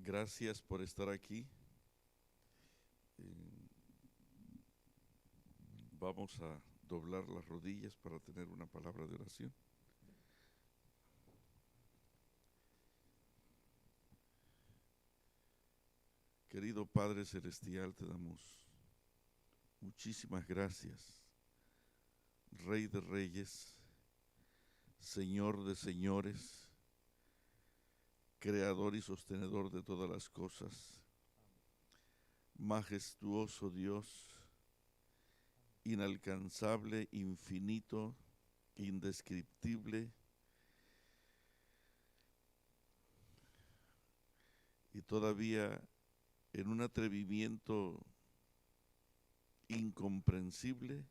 Gracias por estar aquí. Eh, Vamos a doblar las rodillas para tener una palabra de oración. Querido Padre Celestial, te damos muchísimas gracias, Rey de Reyes, Señor de Señores, Creador y sostenedor de todas las cosas, majestuoso Dios, inalcanzable, infinito, indescriptible, y todavía en un atrevimiento incomprensible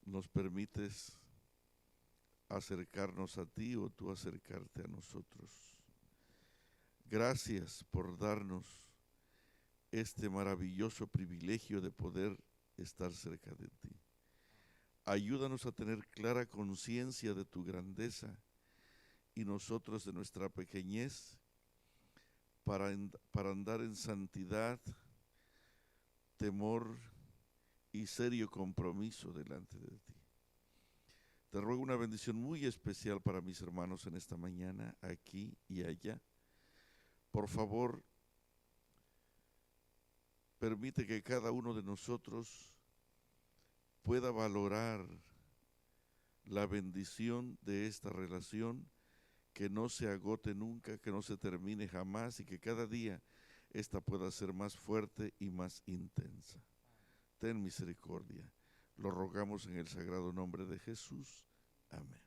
nos permites acercarnos a ti o tú acercarte a nosotros. Gracias por darnos este maravilloso privilegio de poder estar cerca de ti. Ayúdanos a tener clara conciencia de tu grandeza y nosotros de nuestra pequeñez para andar en santidad, temor y serio compromiso delante de ti. Te ruego una bendición muy especial para mis hermanos en esta mañana, aquí y allá. Por favor, permite que cada uno de nosotros pueda valorar la bendición de esta relación, que no se agote nunca, que no se termine jamás y que cada día esta pueda ser más fuerte y más intensa. Ten misericordia. Lo rogamos en el sagrado nombre de Jesús. Amén.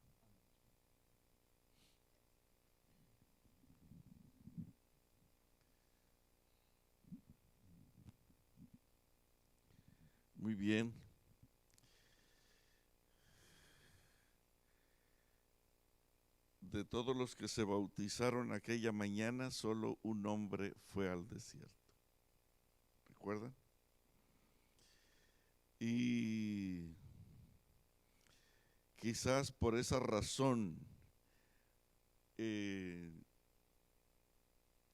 Muy bien. De todos los que se bautizaron aquella mañana, solo un hombre fue al desierto. ¿Recuerdan? Y quizás por esa razón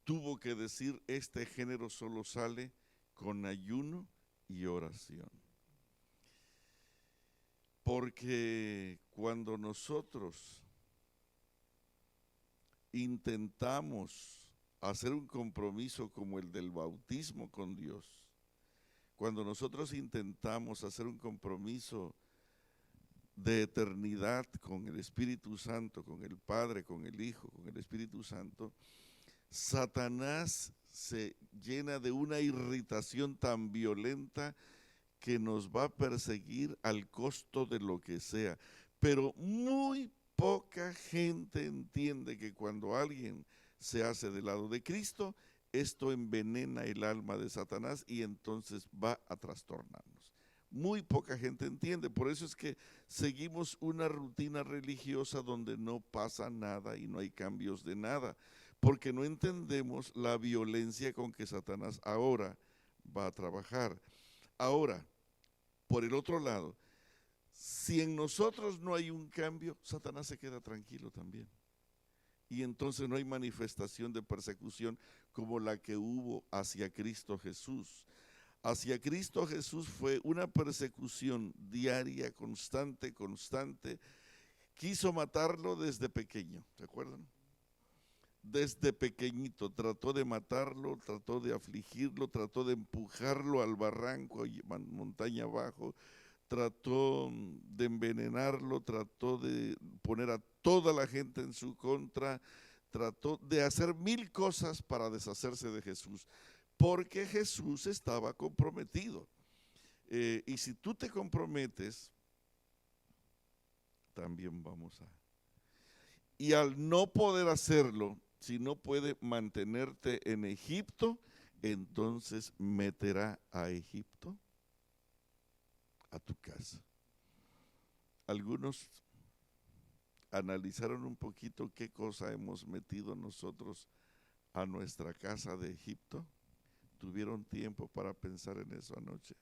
tuvo que decir, este género solo sale con ayuno y oración. Porque cuando nosotros intentamos hacer un compromiso como el del bautismo con Dios, cuando nosotros intentamos hacer un compromiso de eternidad con el Espíritu Santo, con el Padre, con el Hijo, con el Espíritu Santo, Satanás se llena de una irritación tan violenta que nos va a perseguir al costo de lo que sea. Pero muy poca gente entiende que cuando alguien se hace del lado de Cristo, esto envenena el alma de Satanás y entonces va a trastornarnos. Muy poca gente entiende, por eso es que seguimos una rutina religiosa donde no pasa nada y no hay cambios de nada, porque no entendemos la violencia con que Satanás ahora va a trabajar. Ahora, por el otro lado, si en nosotros no hay un cambio, Satanás se queda tranquilo también. Y entonces no hay manifestación de persecución como la que hubo hacia Cristo Jesús. Hacia Cristo Jesús fue una persecución diaria, constante, constante. Quiso matarlo desde pequeño, ¿se acuerdan? Desde pequeñito trató de matarlo, trató de afligirlo, trató de empujarlo al barranco, montaña abajo, trató de envenenarlo, trató de poner a toda la gente en su contra, trató de hacer mil cosas para deshacerse de Jesús, porque Jesús estaba comprometido. Y si tú te comprometes, también vamos a... Y al no poder hacerlo, si no puede mantenerte en Egipto, entonces meterá a Egipto a tu casa. Algunos analizaron un poquito qué cosa hemos metido nosotros a nuestra casa de Egipto. ¿Tuvieron tiempo para pensar en eso anoche?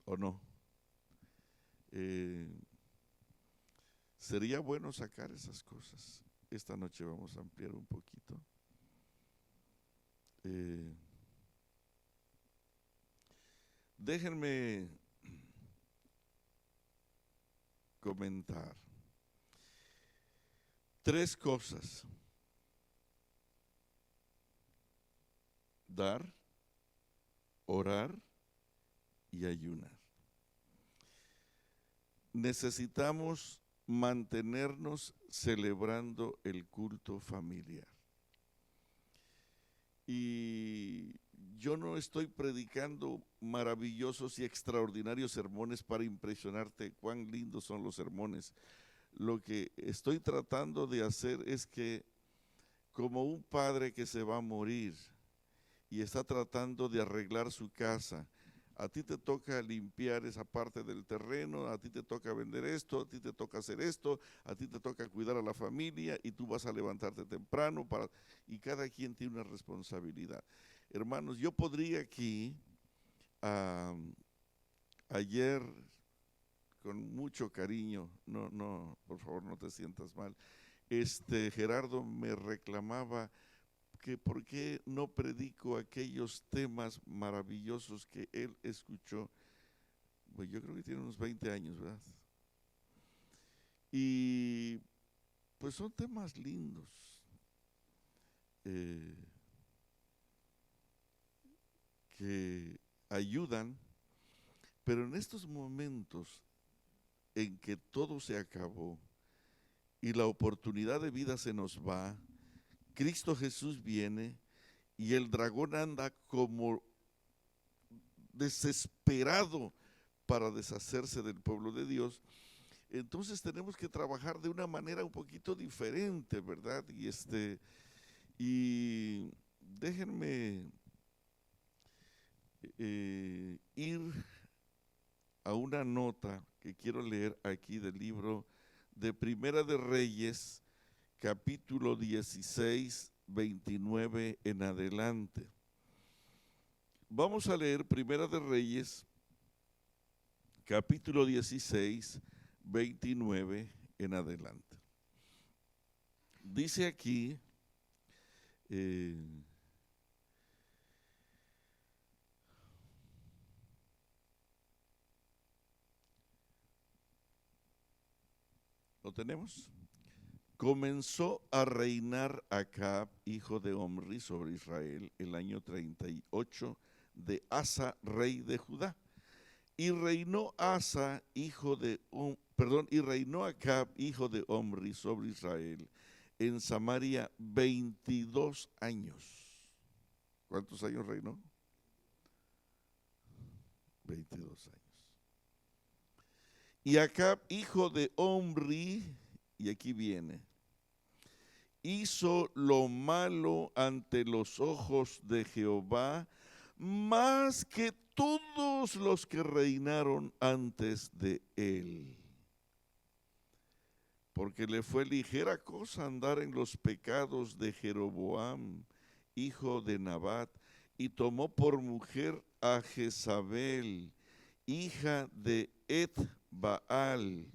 ¿O no? Sería bueno sacar esas cosas. esta noche vamos a ampliar un poquito. Déjenme comentar 3 cosas: dar, orar y ayunar. Necesitamos mantenernos celebrando el culto familiar. Y yo no estoy predicando maravillosos y extraordinarios sermones para impresionarte cuán lindos son los sermones. Lo que estoy tratando de hacer es que, como un padre que se va a morir y está tratando de arreglar su casa, a ti te toca limpiar esa parte del terreno, a ti te toca vender esto, a ti te toca hacer esto, a ti te toca cuidar a la familia y tú vas a levantarte temprano y cada quien tiene una responsabilidad. Hermanos, yo podría aquí, ayer, con mucho cariño, no, por favor no te sientas mal, Gerardo me reclamaba que por qué no predico aquellos temas maravillosos que él escuchó. Pues yo creo que tiene unos 20 años, ¿verdad? Y pues son temas lindos, que ayudan, pero en estos momentos en que todo se acabó y la oportunidad de vida se nos va, Cristo Jesús viene y el dragón anda como desesperado para deshacerse del pueblo de Dios. Entonces tenemos que trabajar de una manera un poquito diferente, ¿verdad? Y déjenme ir a una nota que quiero leer aquí del libro de Primera de Reyes, capítulo 16, 29 en adelante. Vamos a leer Primera de Reyes, capítulo 16, 29 en adelante. Dice aquí, ¿lo tenemos? Comenzó a reinar Acab, hijo de Omri, sobre Israel el año 38 de Asa, rey de Judá. Y reinó Acab, hijo de Omri, sobre Israel en Samaria 22 años. ¿Cuántos años reinó? 22 años. Y Acab, hijo de Omri, y aquí viene, hizo lo malo ante los ojos de Jehová, más que todos los que reinaron antes de él. Porque le fue ligera cosa andar en los pecados de Jeroboam, hijo de Nabat, y tomó por mujer a Jezabel, hija de Et-Baal.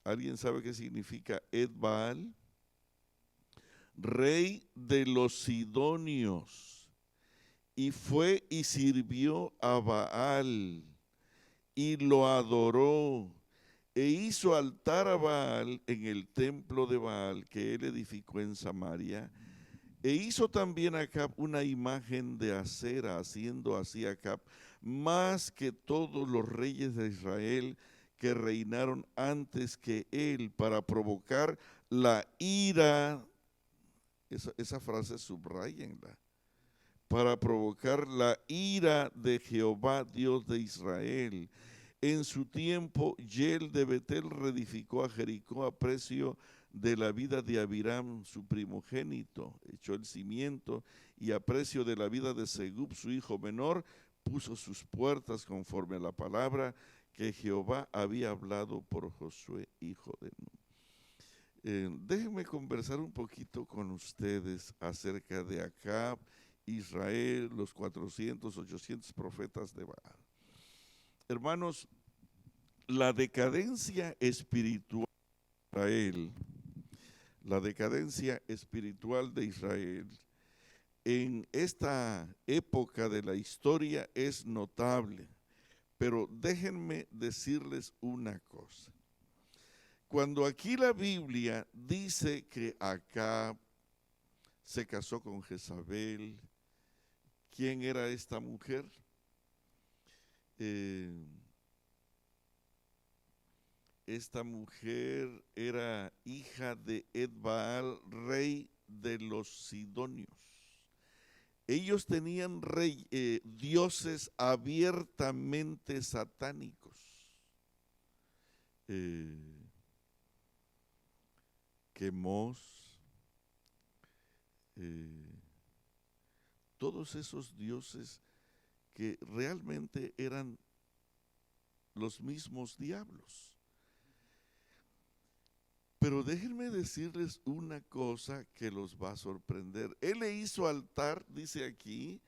¿Alguien sabe qué significa Et-Baal? Rey de los sidonios. Y fue y sirvió a Baal, y lo adoró, e hizo altar a Baal en el templo de Baal que él edificó en Samaria. E hizo también Acab una imagen de acera, haciendo así Acab más que todos los reyes de Israel que reinaron antes que él, para provocar la ira. Esa frase subrayenla. Para provocar la ira de Jehová, Dios de Israel. En su tiempo, Yel de Betel reedificó a Jericó a precio de la vida de Abiram, su primogénito, echó el cimiento, y a precio de la vida de Segub, su hijo menor, puso sus puertas conforme a la palabra que Jehová había hablado por Josué, hijo de Nun. Déjenme conversar un poquito con ustedes acerca de Acab, Israel, los 400, 800 profetas de Baal. Hermanos, la decadencia espiritual de Israel la decadencia espiritual de Israel en esta época de la historia es notable. Pero déjenme decirles una cosa. Cuando aquí la Biblia dice que Acab se casó con Jezabel, ¿quién era esta mujer? Esta mujer era hija de Edbaal, rey de los sidonios. Ellos tenían dioses abiertamente satánicos. Quemos, todos esos dioses que realmente eran los mismos diablos. Pero déjenme decirles una cosa que los va a sorprender. Él le hizo altar, dice aquí,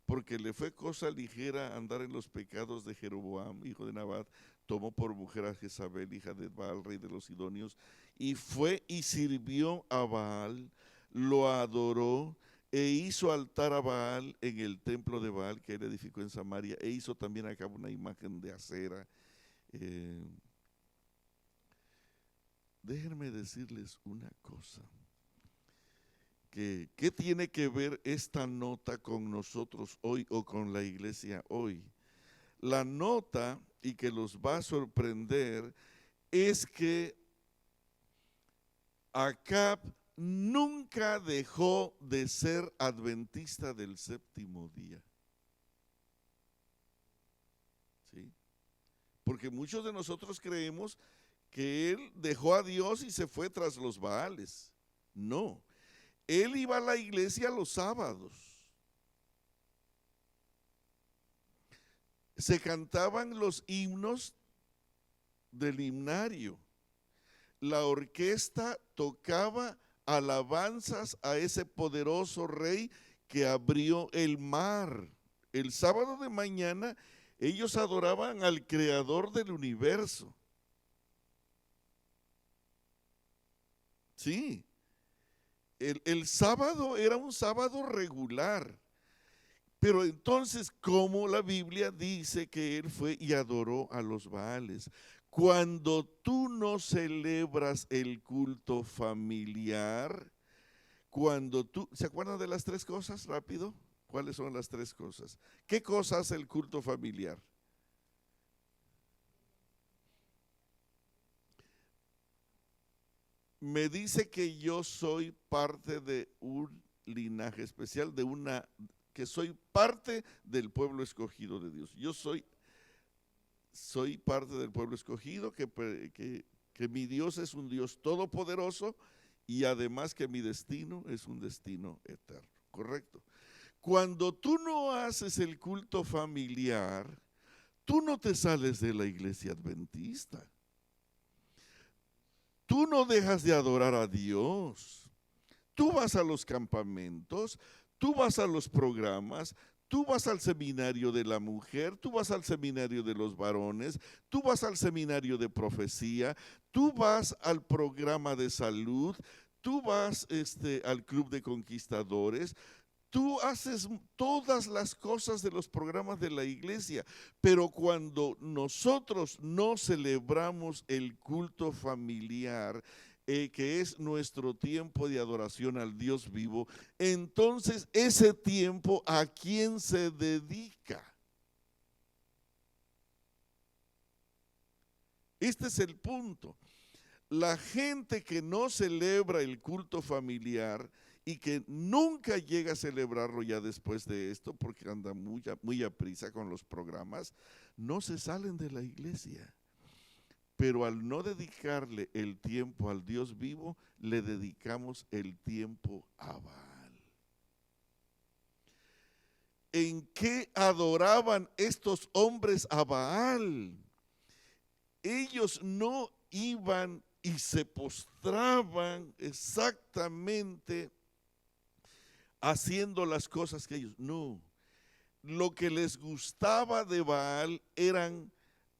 porque le fue cosa ligera andar en los pecados de Jeroboam, hijo de Nabat. Tomó por mujer a Jezabel, hija de Baal, rey de los sidonios, y fue y sirvió a Baal, lo adoró, e hizo altar a Baal en el templo de Baal que él edificó en Samaria, e hizo también acá una imagen de acera. Déjenme decirles una cosa. ¿Qué tiene que ver esta nota con nosotros hoy o con la iglesia hoy? La nota, y que los va a sorprender, es que Acab nunca dejó de ser adventista del séptimo día. ¿Sí? Porque muchos de nosotros creemos que él dejó a Dios y se fue tras los Baales. No, él iba a la iglesia los sábados. Se cantaban los himnos del himnario. La orquesta tocaba alabanzas a ese poderoso rey que abrió el mar. El sábado de mañana ellos adoraban al creador del universo. Sí, el sábado era un sábado regular. Pero entonces, ¿cómo la Biblia dice que él fue y adoró a los Baales? Cuando tú no celebras el culto familiar, cuando tú, ¿se acuerdan de las tres cosas? Rápido, ¿cuáles son las tres cosas? ¿Qué cosa hace el culto familiar? Me dice que yo soy parte de un linaje especial, que soy parte del pueblo escogido de Dios. Yo soy parte del pueblo escogido, que mi Dios es un Dios todopoderoso y además que mi destino es un destino eterno, ¿correcto? Cuando tú no haces el culto familiar, tú no te sales de la iglesia adventista. Tú no dejas de adorar a Dios. Tú vas a los campamentos, tú vas a los programas, tú vas al seminario de la mujer, tú vas al seminario de los varones, tú vas al seminario de profecía, tú vas al programa de salud, tú vas al club de conquistadores. Tú haces todas las cosas de los programas de la iglesia, pero cuando nosotros no celebramos el culto familiar, que es nuestro tiempo de adoración al Dios vivo, entonces ese tiempo, ¿a quién se dedica? Este es el punto. La gente que no celebra el culto familiar y que nunca llega a celebrarlo ya después de esto, porque anda muy a prisa con los programas, no se salen de la iglesia. Pero al no dedicarle el tiempo al Dios vivo, le dedicamos el tiempo a Baal. ¿En qué adoraban estos hombres a Baal? Ellos no iban y se postraban exactamente haciendo las cosas que ellos, no. Lo que les gustaba de Baal eran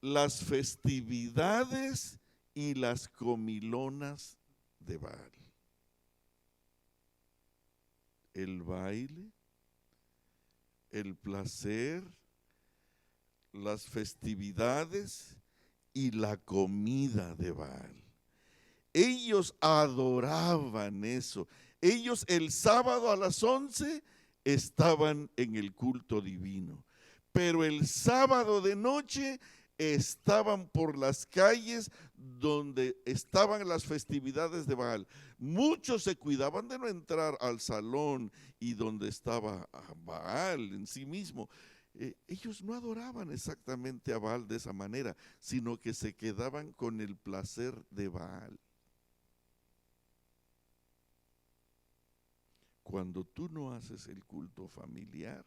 las festividades y las comilonas de Baal. El baile, el placer, las festividades y la comida de Baal. Ellos adoraban eso. Ellos el sábado a las 11 estaban en el culto divino, pero el sábado de noche estaban por las calles donde estaban las festividades de Baal. Muchos se cuidaban de no entrar al salón y donde estaba Baal en sí mismo. Ellos no adoraban exactamente a Baal de esa manera, sino que se quedaban con el placer de Baal. Cuando tú no haces el culto familiar,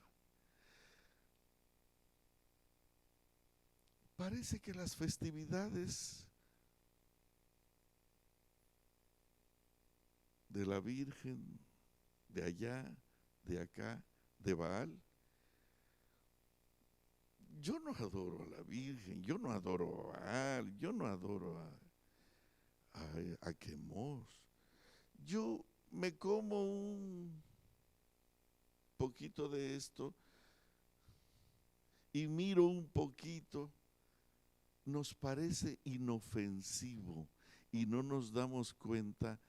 parece que las festividades de la Virgen, de allá, de acá, de Baal, yo no adoro a la Virgen, yo no adoro a Baal, yo no adoro a Quemos. Yo me como un poquito de esto y miro un poquito, nos parece inofensivo y no nos damos cuenta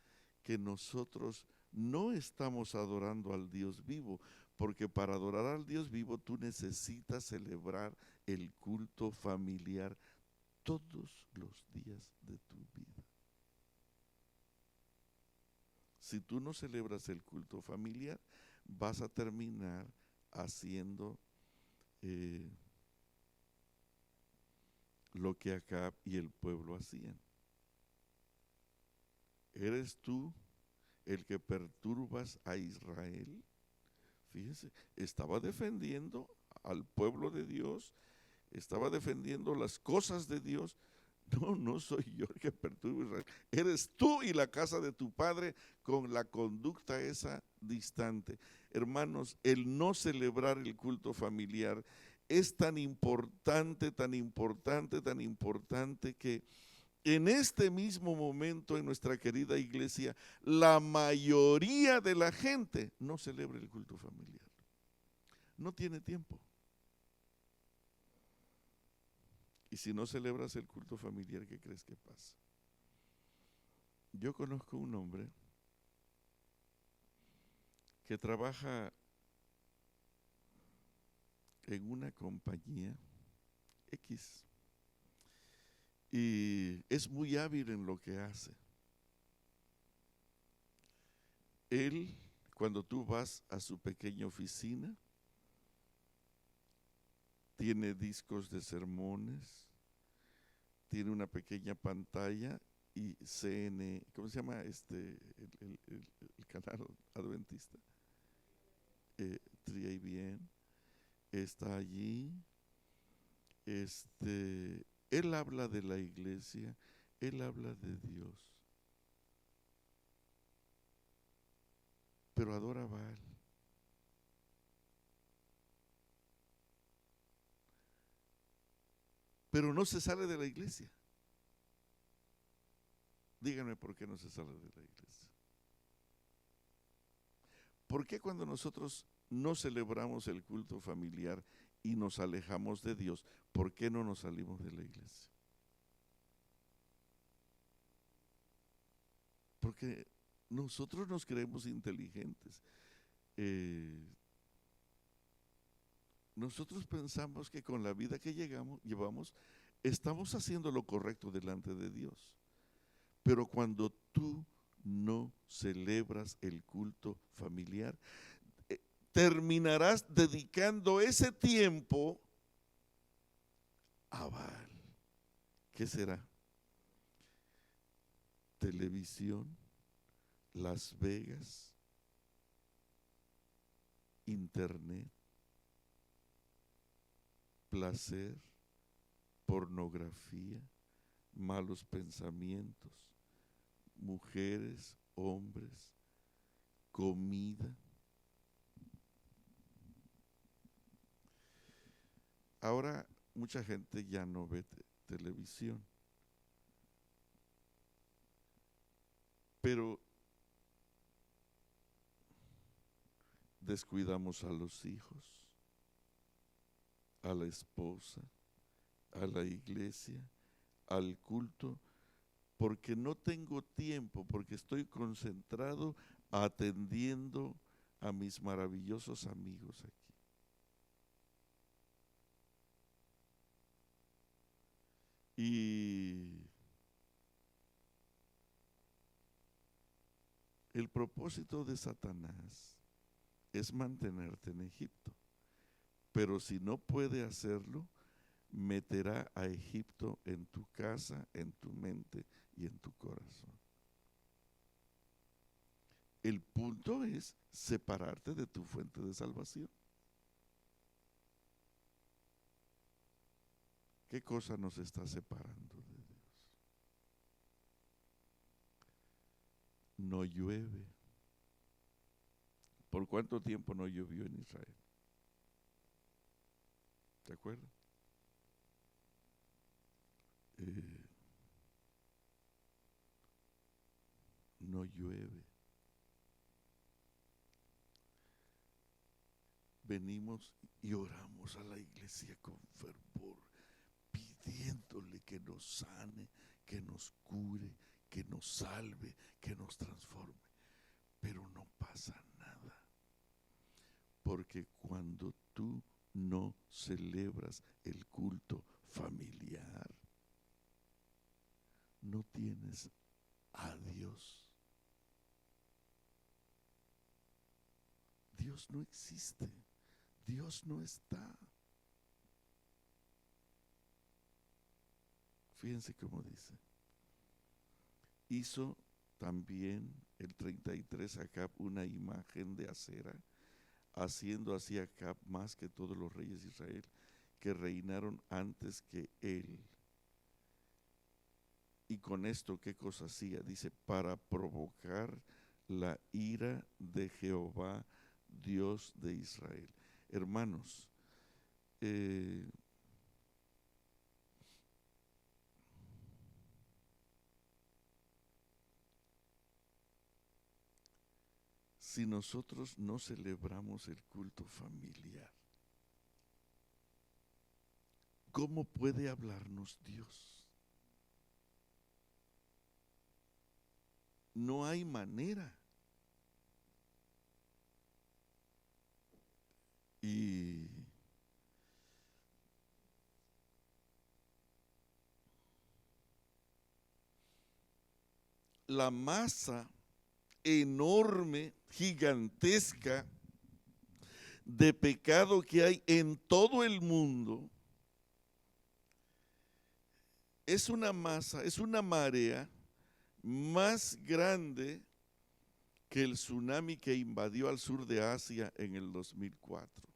que nosotros no estamos adorando al Dios vivo, porque para adorar al Dios vivo tú necesitas celebrar el culto familiar todos los días de tu vida. Si tú no celebras el culto familiar, vas a terminar haciendo lo que Acab y el pueblo hacían. ¿Eres tú el que perturbas a Israel? Fíjense, estaba defendiendo al pueblo de Dios, estaba defendiendo las cosas de Dios. No, no soy yo el que perturba a Israel. Eres tú y la casa de tu padre con la conducta esa distante. Hermanos, el no celebrar el culto familiar es tan importante, tan importante, tan importante que en este mismo momento en nuestra querida iglesia, la mayoría de la gente no celebra el culto familiar. No tiene tiempo. Y si no celebras el culto familiar, ¿qué crees que pasa? Yo conozco un hombre que trabaja en una compañía X y es muy hábil en lo que hace. Él, cuando tú vas a su pequeña oficina, tiene discos de sermones, tiene una pequeña pantalla y CN, ¿cómo se llama el canal adventista? TriABN, está allí. Él habla de la iglesia, él habla de Dios, pero adora a Baal. Pero no se sale de la iglesia. Díganme por qué no se sale de la iglesia. ¿Por qué cuando nosotros no celebramos el culto familiar y nos alejamos de Dios, por qué no nos salimos de la iglesia? Porque nosotros nos creemos inteligentes. Nosotros pensamos que con la vida que llevamos, estamos haciendo lo correcto delante de Dios. Pero cuando tú no celebras el culto familiar, terminarás dedicando ese tiempo a Baal. ¿Qué será? Televisión, Las Vegas, internet, placer, pornografía, malos pensamientos, mujeres, hombres, comida. Ahora mucha gente ya no ve televisión. Pero descuidamos a los hijos, a la esposa, a la iglesia, al culto, porque no tengo tiempo, porque estoy concentrado atendiendo a mis maravillosos amigos aquí. Y el propósito de Satanás es mantenerte en Egipto, pero si no puede hacerlo, meterá a Egipto en tu casa, en tu mente y en tu corazón. El punto es separarte de tu fuente de salvación. ¿Qué cosa nos está separando de Dios? No llueve. ¿Por cuánto tiempo no llovió en Israel? ¿Te acuerdas? No llueve. Venimos y oramos a la iglesia con fervor, pidiéndole que nos sane, que nos cure, que nos salve, que nos transforme. Pero no pasa nada. Porque cuando tú no celebras el culto familiar, no tienes a Dios. Dios no existe. Dios no está. Fíjense cómo dice. Hizo también el 33 Acab una imagen de acera, haciendo así Acab más que todos los reyes de Israel que reinaron antes que él. Y con esto, ¿qué cosa hacía? Dice, para provocar la ira de Jehová, Dios de Israel. Hermanos, si nosotros no celebramos el culto familiar, ¿cómo puede hablarnos Dios? No hay manera. Y la masa enorme, gigantesca de pecado que hay en todo el mundo es una masa, es una marea más grande que el tsunami que invadió al sur de Asia en el 2004.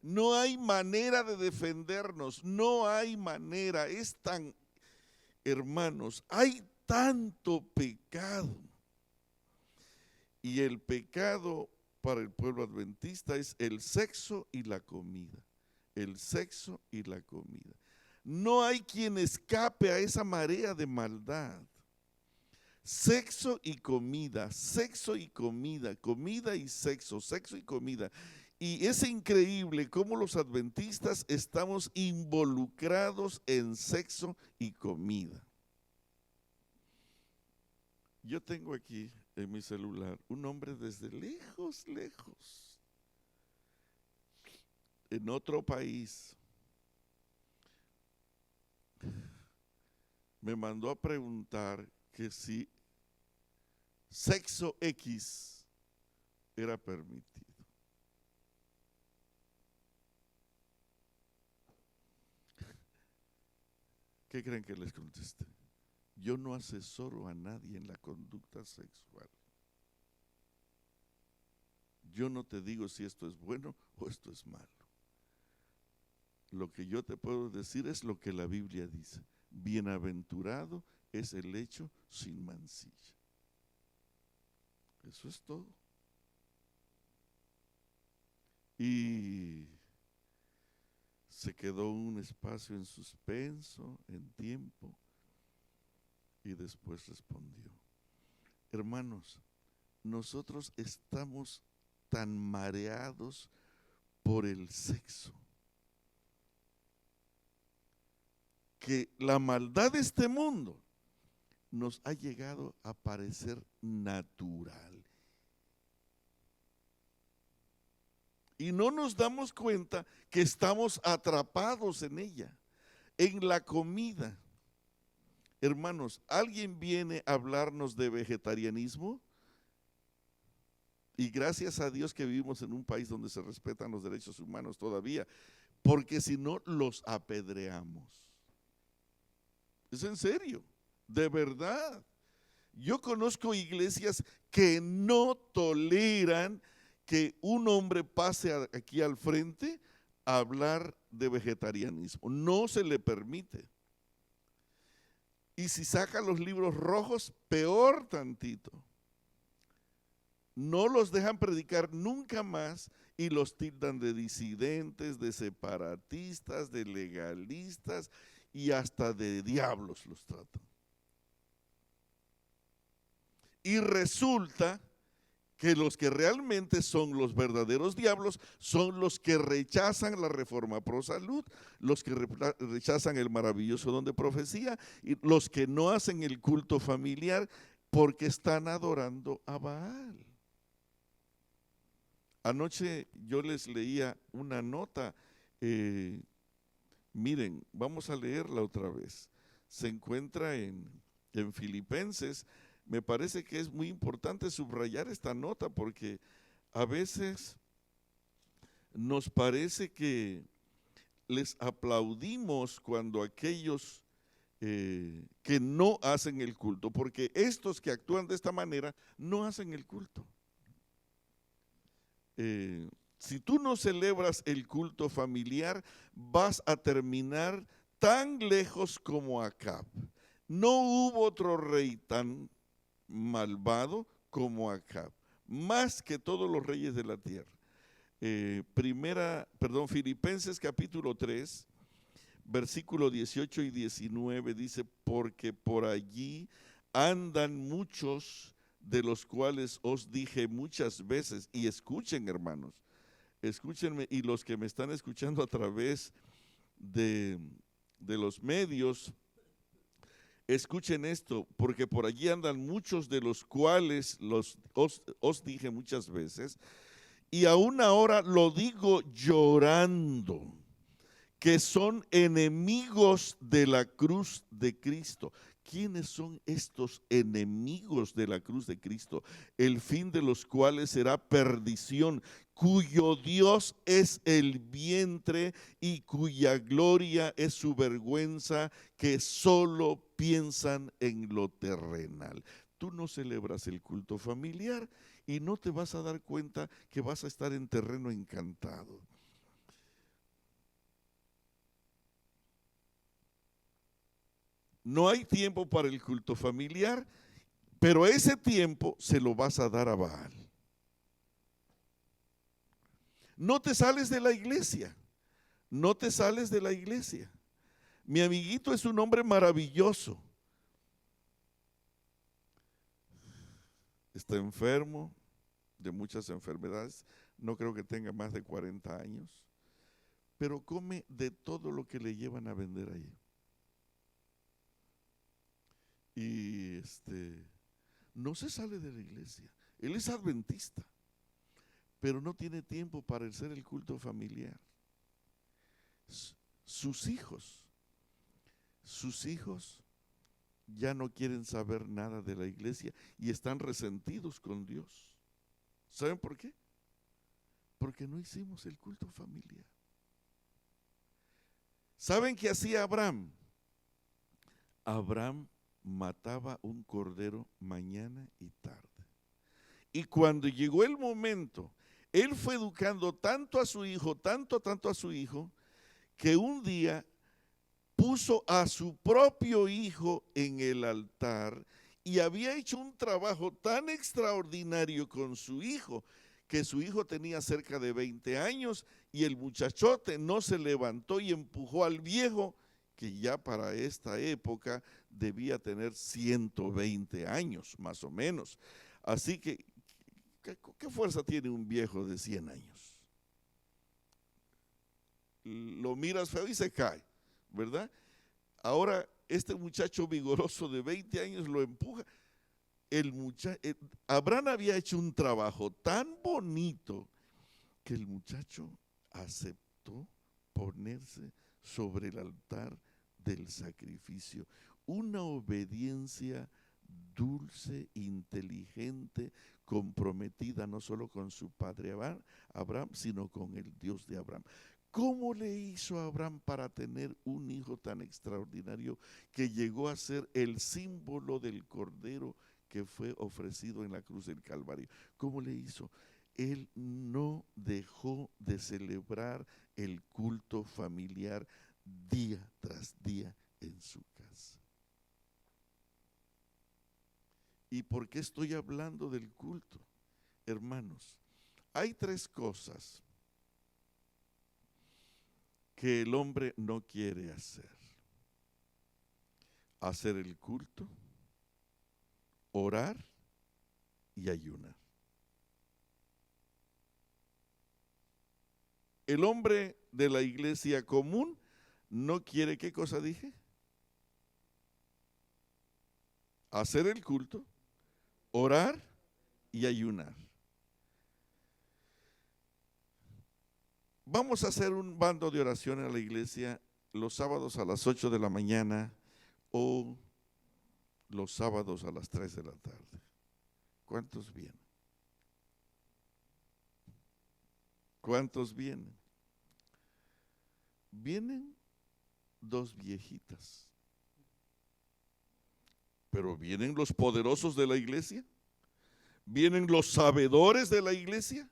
No hay manera de defendernos, no hay manera, es tan, hermanos, hay tanto pecado. Y el pecado para el pueblo adventista es el sexo y la comida. El sexo y la comida. No hay quien escape a esa marea de maldad. Sexo y comida, comida y sexo y comida. Y es increíble cómo los adventistas estamos involucrados en sexo y comida. Yo tengo aquí en mi celular un hombre desde lejos, en otro país. Me mandó a preguntar que si sexo X era permitido. ¿Qué creen que les contesté? Yo no asesoro a nadie en la conducta sexual. Yo no te digo si esto es bueno o esto es malo. Lo que yo te puedo decir es lo que la Biblia dice. Bienaventurado es el hecho sin mancilla. Eso es todo. Y se quedó un espacio en suspenso, en tiempo, Y después respondió. Hermanos, nosotros estamos tan mareados por el sexo que la maldad de este mundo nos ha llegado a parecer natural. Y no nos damos cuenta que estamos atrapados en ella, en la comida. Hermanos, ¿alguien viene a hablarnos de vegetarianismo? Y gracias a Dios que vivimos en un país donde se respetan los derechos humanos todavía, porque si no los apedreamos. Es en serio, de verdad. Yo conozco iglesias que no toleran que un hombre pase aquí al frente a hablar de vegetarianismo. No se le permite. Y si saca los libros rojos, peor tantito. No los dejan predicar nunca más y los tildan de disidentes, de separatistas, de legalistas y hasta de diablos los tratan. Y resulta que los que realmente son los verdaderos diablos son los que rechazan la reforma pro salud, los que rechazan el maravilloso don de profecía y los que no hacen el culto familiar porque están adorando a Baal. Anoche yo les leía una nota, miren, vamos a leerla otra vez. Se encuentra en Filipenses. Me parece que es muy importante subrayar esta nota porque a veces nos parece que les aplaudimos cuando aquellos que no hacen el culto, porque estos que actúan de esta manera no hacen el culto. Si tú no celebras el culto familiar, vas a terminar tan lejos como Acab. No hubo otro rey tan malvado como Acab, más que todos los reyes de la tierra. Filipenses capítulo 3, versículo 18 y 19 dice, porque por allí andan muchos de los cuales os dije muchas veces, y escuchen hermanos, escúchenme, y los que me están escuchando a través de los medios, escuchen esto, porque por allí andan muchos de los cuales os dije muchas veces, y aún ahora lo digo llorando, que son enemigos de la cruz de Cristo. ¿Quiénes son estos enemigos de la cruz de Cristo? El fin de los cuales será perdición, cuyo Dios es el vientre y cuya gloria es su vergüenza, que solo piensan en lo terrenal. Tú no celebras el culto familiar y no te vas a dar cuenta que vas a estar en terreno encantado. No hay tiempo para el culto familiar, pero ese tiempo se lo vas a dar a Baal. No te sales de la iglesia, no te sales de la iglesia. Mi amiguito es un hombre maravilloso. Está enfermo de muchas enfermedades, no creo que tenga más de 40 años, pero come de todo lo que le llevan a vender ahí. Y no se sale de la iglesia. Él es adventista, pero no tiene tiempo para hacer el culto familiar. Sus hijos ya no quieren saber nada de la iglesia y están resentidos con Dios. ¿Saben por qué? Porque no hicimos el culto familiar. ¿Saben qué hacía Abraham? Abraham mataba un cordero mañana y tarde. Y cuando llegó el momento, él fue educando tanto a su hijo, tanto a su hijo, que un día puso a su propio hijo en el altar y había hecho un trabajo tan extraordinario con su hijo, que su hijo tenía cerca de 20 años y el muchachote no se levantó y empujó al viejo que ya para esta época debía tener 120 años, más o menos. Así que, ¿qué fuerza tiene un viejo de 100 años? Lo miras feo y se cae, ¿verdad? Ahora, este muchacho vigoroso de 20 años lo empuja. Abraham había hecho un trabajo tan bonito que el muchacho aceptó ponerse sobre el altar del sacrificio. Una obediencia dulce, inteligente, comprometida no solo con su padre Abraham, sino con el Dios de Abraham. ¿Cómo le hizo Abraham para tener un hijo tan extraordinario que llegó a ser el símbolo del Cordero que fue ofrecido en la cruz del Calvario? ¿Cómo le hizo? Él no dejó de celebrar el culto familiar día tras día en su casa. ¿Y por qué estoy hablando del culto? Hermanos, hay 3 cosas que el hombre no quiere hacer. Hacer el culto, orar y ayunar. El hombre de la iglesia común no quiere, ¿qué cosa dije? Hacer el culto, orar y ayunar. Vamos a hacer un bando de oración en la iglesia los sábados a las 8 de la mañana o los sábados a las 3 de la tarde. ¿Cuántos vienen? ¿Cuántos vienen? Vienen 2 viejitas. Pero vienen los poderosos de la iglesia, vienen los sabedores de la iglesia,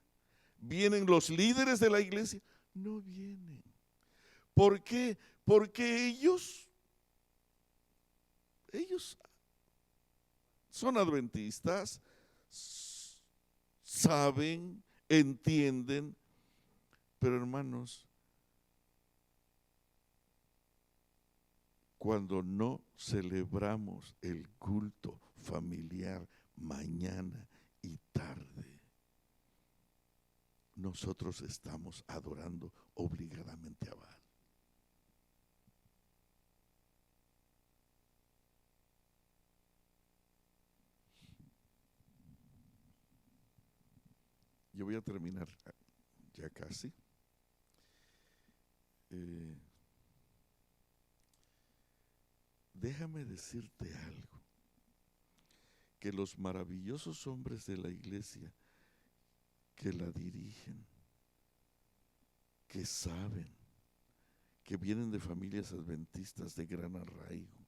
vienen los líderes de la iglesia. No vienen. ¿Por qué? Porque ellos son adventistas, saben, entienden, pero hermanos, cuando no celebramos el culto familiar mañana y tarde, nosotros estamos adorando obligadamente a Baal. Yo voy a terminar ya casi. Déjame decirte algo, que los maravillosos hombres de la iglesia que la dirigen, que saben, que vienen de familias adventistas de gran arraigo,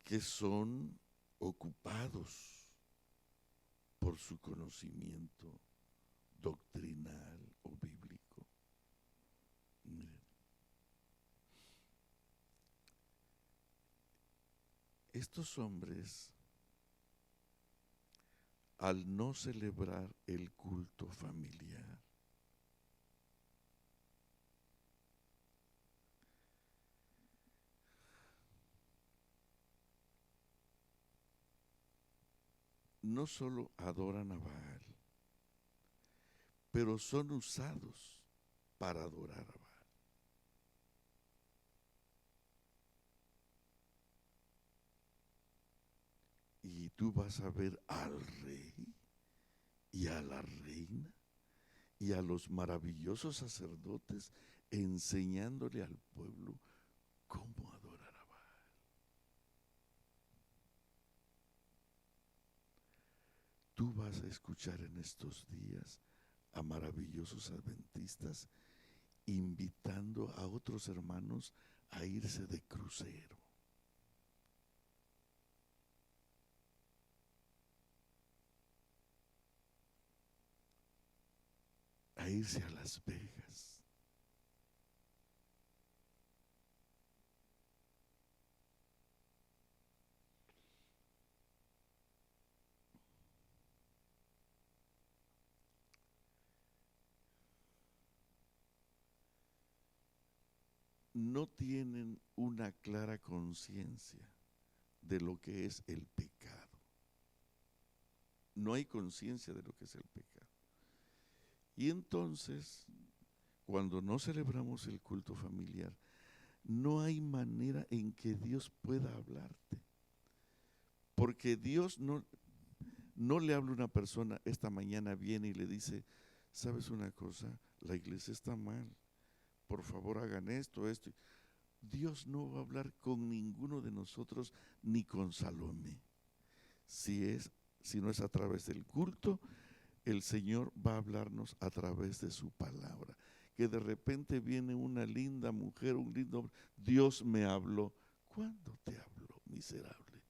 que son ocupados por su conocimiento doctrinal o bíblico. Miren, estos hombres, al no celebrar el culto familiar, no solo adoran a Baal, pero son usados para adorar a Baal. Y tú vas a ver al rey y a la reina y a los maravillosos sacerdotes enseñándole al pueblo cómo adorar a Baal. Tú vas a escuchar en estos días a maravillosos adventistas invitando a otros hermanos a irse de crucero. A irse a Las Vegas. no tienen una clara conciencia de lo que es el pecado. No hay conciencia de lo que es el pecado. Y entonces, cuando no celebramos el culto familiar, no hay manera en que Dios pueda hablarte. Porque Dios no le habla a una persona, esta mañana viene y le dice, ¿sabes una cosa? La iglesia está mal. Por favor hagan esto. Dios no va a hablar con ninguno de nosotros ni con Salomé. Si no es a través del culto, el Señor va a hablarnos a través de su palabra. Que de repente viene una linda mujer, un lindo hombre, Dios me habló. ¿Cuándo te habló, miserable?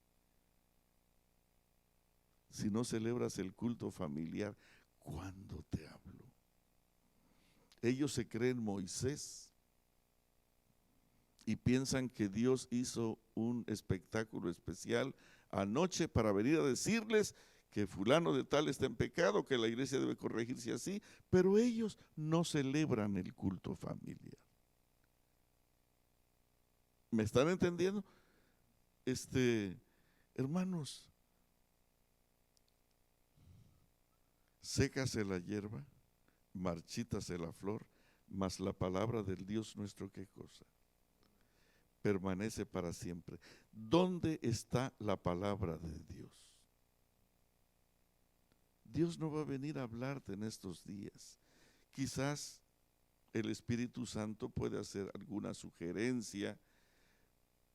Si no celebras el culto familiar, ¿cuándo te habló? Ellos se creen Moisés y piensan que Dios hizo un espectáculo especial anoche para venir a decirles que fulano de tal está en pecado, que la iglesia debe corregirse así, pero ellos no celebran el culto familiar. ¿Me están entendiendo? Hermanos, sécase la hierba, marchítase la flor, mas la palabra del Dios nuestro, ¿qué cosa? Permanece para siempre. ¿Dónde está la palabra de Dios? Dios no va a venir a hablarte en estos días. Quizás el Espíritu Santo puede hacer alguna sugerencia,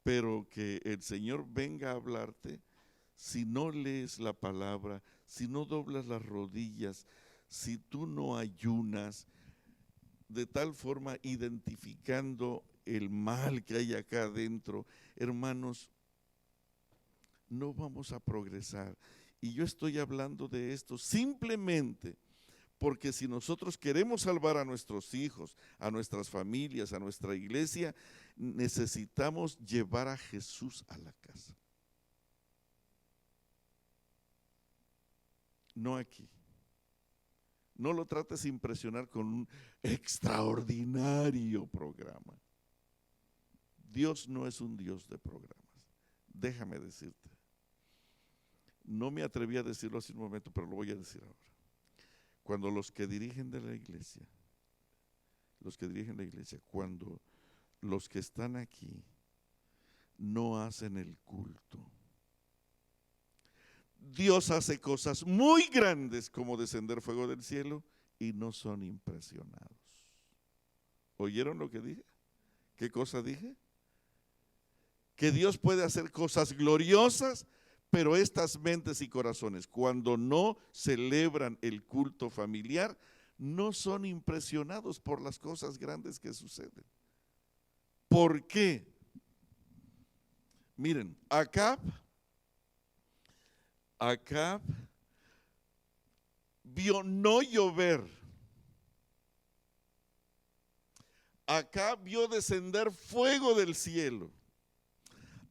pero que el Señor venga a hablarte, si no lees la palabra, si no doblas las rodillas, si tú no ayunas, de tal forma identificando el mal que hay acá adentro, hermanos, no vamos a progresar. Y yo estoy hablando de esto simplemente porque si nosotros queremos salvar a nuestros hijos, a nuestras familias, a nuestra iglesia, necesitamos llevar a Jesús a la casa. No aquí. No lo trates de impresionar con un extraordinario programa. Dios no es un Dios de programas. Déjame decirte. No me atreví a decirlo hace un momento, pero lo voy a decir ahora. Cuando los que dirigen la iglesia, cuando los que están aquí no hacen el culto, Dios hace cosas muy grandes como descender fuego del cielo y no son impresionados. ¿Oyeron lo que dije? ¿Qué cosa dije? Que Dios puede hacer cosas gloriosas, pero estas mentes y corazones, cuando no celebran el culto familiar, no son impresionados por las cosas grandes que suceden. ¿Por qué? Miren, Acab vio no llover. Acab vio descender fuego del cielo.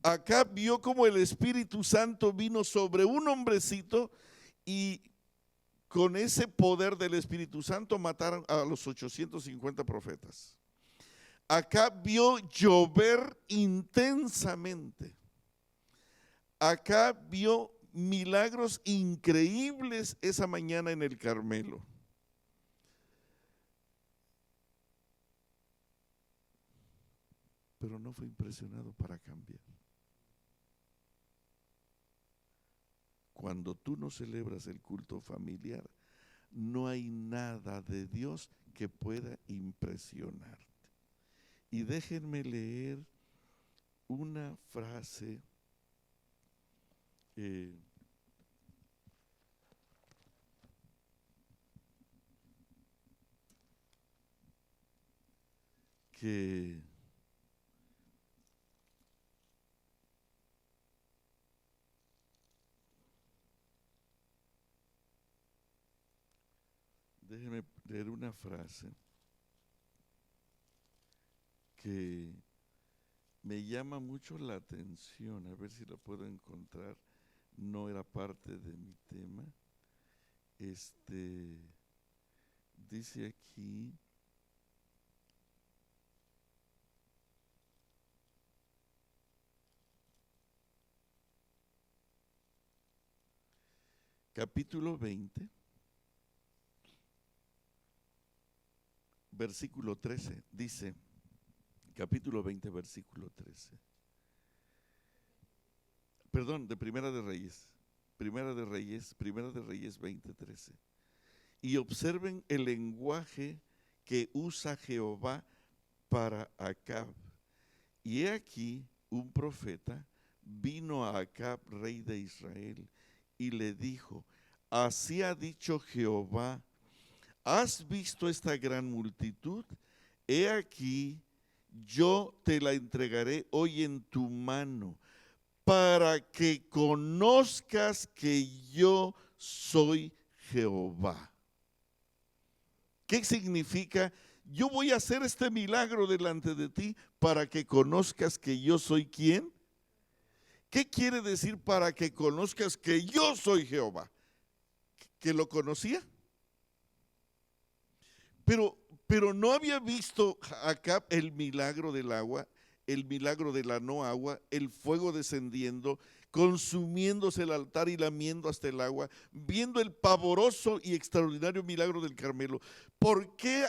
Acab vio como el Espíritu Santo vino sobre un hombrecito y con ese poder del Espíritu Santo mataron a los 850 profetas. Acab vio llover intensamente. Acab vio milagros increíbles esa mañana en el Carmelo. Pero no fue impresionado para cambiar. Cuando tú no celebras el culto familiar, no hay nada de Dios que pueda impresionarte. Y déjenme leer una frase que déjenme leer una frase que me llama mucho la atención, a ver si la puedo encontrar, no era parte de mi tema. Dice aquí, capítulo 20, versículo 13, dice, capítulo 20, versículo 13. Perdón, de Primera de Reyes 20, 13. Y observen el lenguaje que usa Jehová para Acab. Y he aquí un profeta vino a Acab, rey de Israel, y le dijo: así ha dicho Jehová, ¿has visto esta gran multitud? He aquí, yo te la entregaré hoy en tu mano, para que conozcas que yo soy Jehová. ¿Qué significa? Yo voy a hacer este milagro delante de ti para que conozcas que yo soy ¿quién? ¿Qué quiere decir para que conozcas que yo soy Jehová? ¿Que lo conocía? Pero no había visto acá el milagro del agua, el milagro de la no agua, el fuego descendiendo, consumiéndose el altar y lamiendo hasta el agua, viendo el pavoroso y extraordinario milagro del Carmelo. ¿Por qué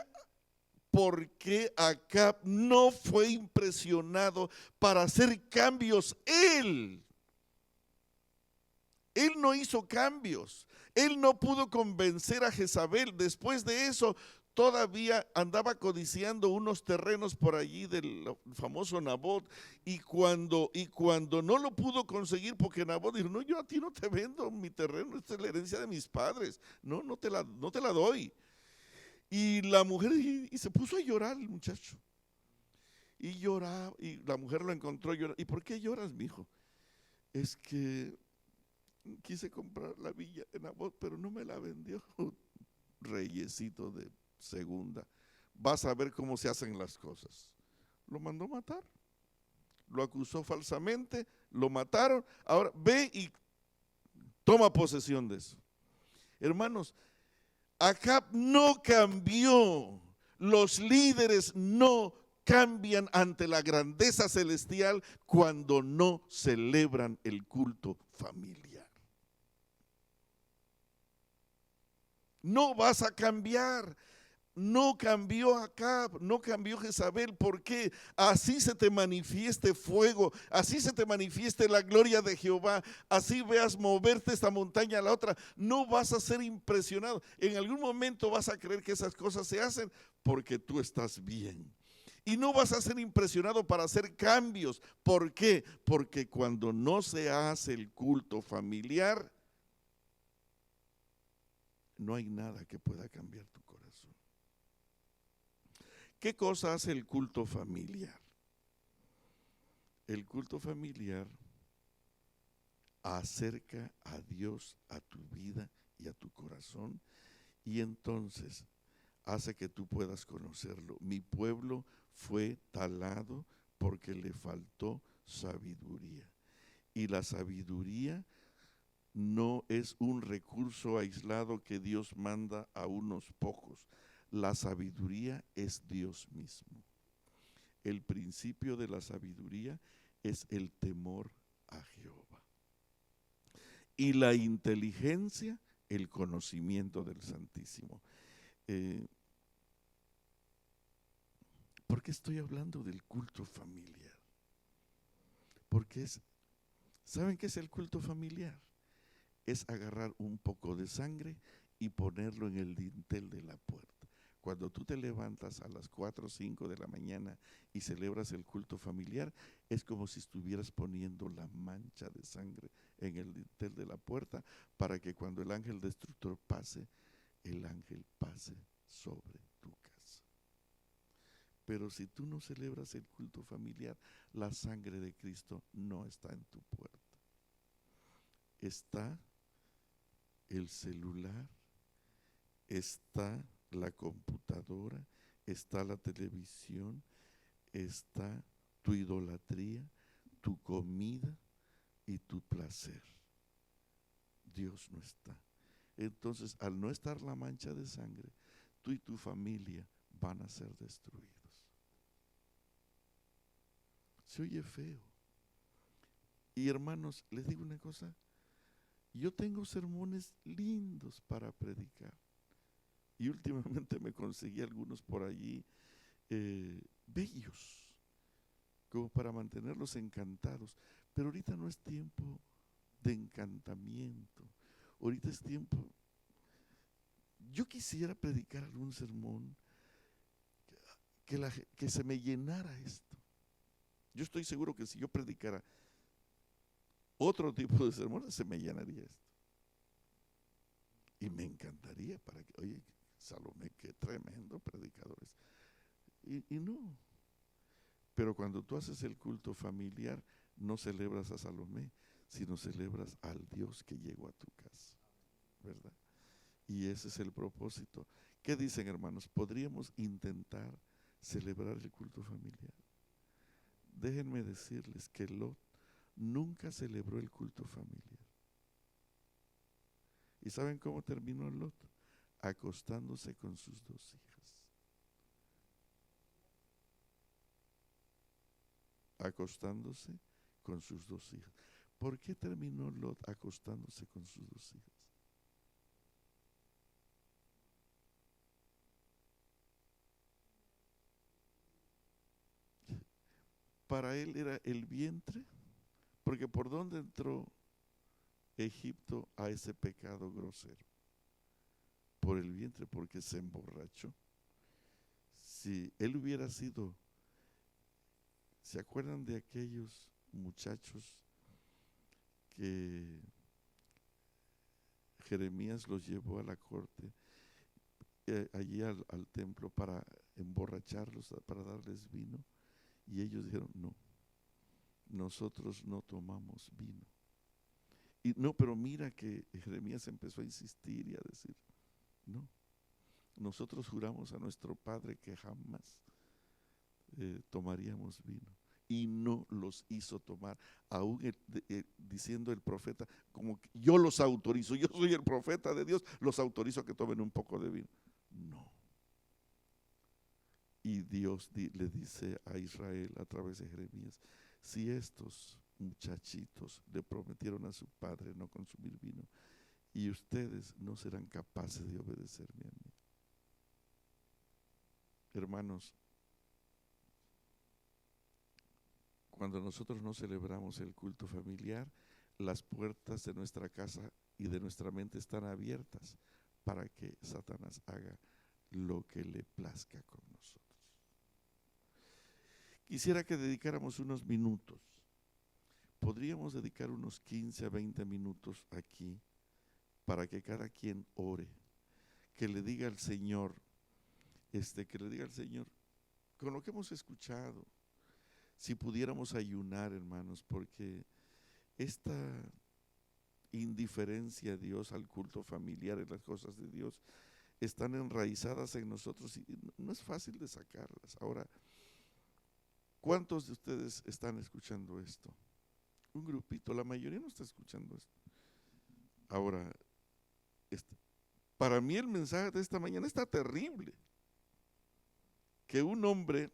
Acab no fue impresionado para hacer cambios? Él no hizo cambios. Él no pudo convencer a Jezabel. Después de eso, todavía andaba codiciando unos terrenos por allí del famoso Nabot. Y cuando no lo pudo conseguir, porque Nabot dijo: no, yo a ti no te vendo mi terreno, esta es la herencia de mis padres. No te la doy. Y la mujer, y se puso a llorar el muchacho. Y lloraba, y la mujer lo encontró llorando. ¿Y por qué lloras, mijo? Es que quise comprar la villa de Nabot, pero no me la vendió. Reyesito de segunda. Vas a ver cómo se hacen las cosas. Lo mandó matar. Lo acusó falsamente, lo mataron. Ahora ve y toma posesión de eso. Hermanos, Acab no cambió. Los líderes no cambian ante la grandeza celestial cuando no celebran el culto familiar. No vas a cambiar. No cambió Acab, no cambió Jezabel. ¿Por qué? Así se te manifieste fuego, así se te manifieste la gloria de Jehová, así veas moverte esta montaña a la otra. No vas a ser impresionado. En algún momento vas a creer que esas cosas se hacen porque tú estás bien. Y no vas a ser impresionado para hacer cambios. ¿Por qué? Porque cuando no se hace el culto familiar, no hay nada que pueda cambiar tu corazón. ¿Qué cosa hace el culto familiar? El culto familiar acerca a Dios a tu vida y a tu corazón, y entonces hace que tú puedas conocerlo. Mi pueblo fue talado porque le faltó sabiduría. Y la sabiduría no es un recurso aislado que Dios manda a unos pocos. La sabiduría es Dios mismo. El principio de la sabiduría es el temor a Jehová. Y la inteligencia, el conocimiento del Santísimo. ¿Por qué estoy hablando del culto familiar? Porque ¿saben qué es el culto familiar? Es agarrar un poco de sangre y ponerlo en el dintel de la puerta. Cuando tú te levantas a las 4 o 5 de la mañana y celebras el culto familiar, es como si estuvieras poniendo la mancha de sangre en el dintel de la puerta, para que cuando el ángel destructor pase, el ángel pase sobre tu casa. Pero si tú no celebras el culto familiar, la sangre de Cristo no está en tu puerta. Está el celular, está la computadora, está la televisión, está tu idolatría, tu comida y tu placer. Dios no está. Entonces, al no estar la mancha de sangre, tú y tu familia van a ser destruidos. Se oye feo. Y hermanos, les digo una cosa, Yo tengo sermones lindos para predicar. Y últimamente me conseguí algunos por allí, bellos, como para mantenerlos encantados. Pero ahorita no es tiempo de encantamiento. Ahorita es tiempo. Yo quisiera predicar algún sermón que se me llenara esto. Yo estoy seguro que si yo predicara otro tipo de sermones, se me llenaría esto. Y me encantaría para que, oye, Salomé, qué tremendo predicador es. Y no. Pero cuando tú haces el culto familiar, no celebras a Salomé, sino celebras al Dios que llegó a tu casa, ¿verdad? Y ese es el propósito. ¿Qué dicen, hermanos? ¿Podríamos intentar celebrar el culto familiar? Déjenme decirles que Lot nunca celebró el culto familiar. ¿Y saben cómo terminó Lot? Acostándose con sus dos hijas. Acostándose con sus dos hijas. ¿Por qué terminó Lot acostándose con sus dos hijas? Para él era el vientre, porque ¿por dónde entró Egipto a ese pecado grosero? Por el vientre, porque se emborrachó. Si él hubiera sido, ¿se acuerdan de aquellos muchachos que Jeremías los llevó a la corte, allí al templo para emborracharlos, para darles vino? Y ellos dijeron, no, nosotros no tomamos vino. Y no, pero mira que Jeremías empezó a insistir y a decir, no, nosotros juramos a nuestro padre que jamás tomaríamos vino. Y no los hizo tomar, aún diciendo el profeta, como que yo los autorizo, yo soy el profeta de Dios, los autorizo a que tomen un poco de vino. No. Y Dios le dice a Israel a través de Jeremías, si estos muchachitos le prometieron a su padre no consumir vino, y ustedes no serán capaces de obedecerme a mí. Hermanos, cuando nosotros no celebramos el culto familiar, las puertas de nuestra casa y de nuestra mente están abiertas para que Satanás haga lo que le plazca con nosotros. Quisiera que dedicáramos unos minutos. Podríamos dedicar unos 15 a 20 minutos aquí para que cada quien ore, que le diga al Señor, con lo que hemos escuchado, si pudiéramos ayunar, hermanos, porque esta indiferencia a Dios, al culto familiar, en las cosas de Dios, están enraizadas en nosotros y no es fácil de sacarlas. Ahora, ¿cuántos de ustedes están escuchando esto? Un grupito, la mayoría no está escuchando esto. Ahora, para mí el mensaje de esta mañana está terrible. Que un hombre,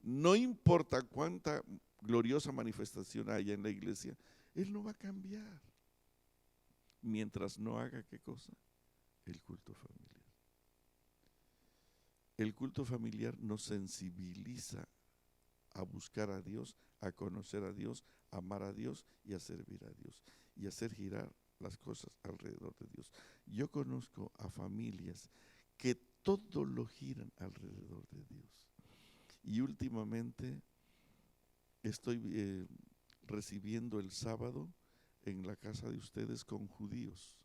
no importa cuánta gloriosa manifestación haya en la iglesia, él no va a cambiar mientras no haga ¿qué cosa? El culto familiar. El culto familiar nos sensibiliza a buscar a Dios, a conocer a Dios, a amar a Dios y a servir a Dios y a hacer girar las cosas alrededor de Dios. Yo conozco a familias que todo lo giran alrededor de Dios. Y últimamente estoy recibiendo el sábado en la casa de ustedes con judíos.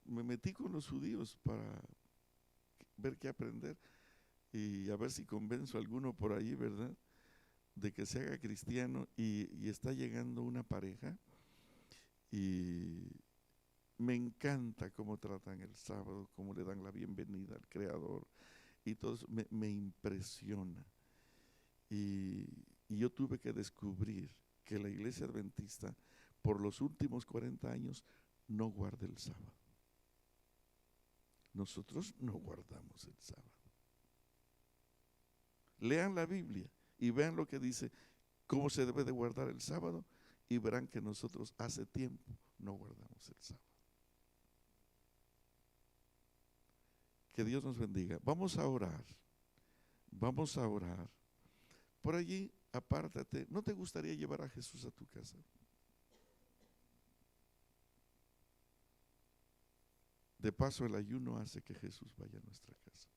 Me metí con los judíos para ver qué aprender y a ver si convenzo a alguno por ahí, ¿verdad?, de que se haga cristiano. Y está llegando una pareja y me encanta cómo tratan el sábado, cómo le dan la bienvenida al Creador y todo eso me impresiona. Y yo tuve que descubrir que la iglesia adventista por los últimos 40 años no guarda el sábado. Nosotros no guardamos el sábado. Lean la Biblia y vean lo que dice, cómo se debe de guardar el sábado, y verán que nosotros hace tiempo no guardamos el sábado. Que Dios nos bendiga. Vamos a orar. Vamos a orar. Por allí, apártate. ¿No te gustaría llevar a Jesús a tu casa? De paso, el ayuno hace que Jesús vaya a nuestra casa.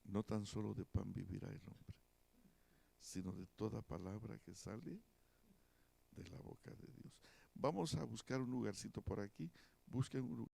No tan solo de pan vivirá el hombre, sino de toda palabra que sale de la boca de Dios. Vamos a buscar un lugarcito por aquí. Busquen un lugar.